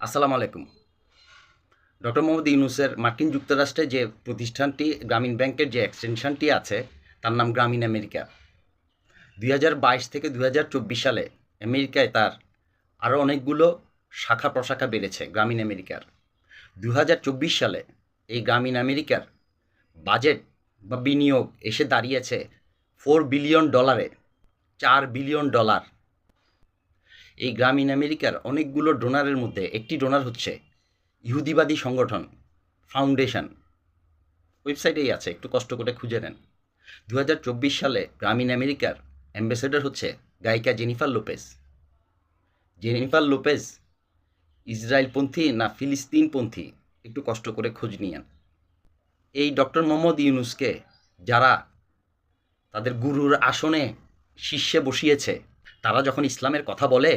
আসসালামু আলাইকুম। ডক্টর মোহাম্মদ ইউনূসের মার্কিন যুক্তরাষ্ট্রে যে প্রতিষ্ঠানটি গ্রামীণ ব্যাংকের যে এক্সটেনশনটি আছে তার নাম গ্রামীণ আমেরিকা। ২০২২ থেকে ২০২৪ সালে আমেরিকায় তার আরও অনেকগুলো শাখা প্রশাখা বেড়েছে গ্রামীণ আমেরিকার। ২০২৪ সালে এই গ্রামীণ আমেরিকার বাজেট বা বিনিয়োগ এসে দাঁড়িয়েছে $4 বিলিয়ন, $4 বিলিয়ন। এই গ্রামীণ আমেরিকার অনেকগুলো ডোনারের মধ্যে একটি ডোনার হচ্ছে ইহুদিবাদী সংগঠন ফাউন্ডেশন। ওয়েবসাইটেই আছে, একটু কষ্ট করে খুঁজে নেন। ২০২৪ সালে গ্রামীণ আমেরিকার অ্যাম্বাসেডর হচ্ছে গায়িকা জেনিফার লোপেজ। জেনিফার লোপেজ ইসরায়েলপন্থী না ফিলিস্তিনপন্থী, একটু কষ্ট করে খোঁজ নিয়েন। এই ডক্টর মোহাম্মদ ইউনূসকে যারা তাদের গুরুর আসনে শীর্ষে বসিয়েছে, তারা যখন ইসলামের কথা বলে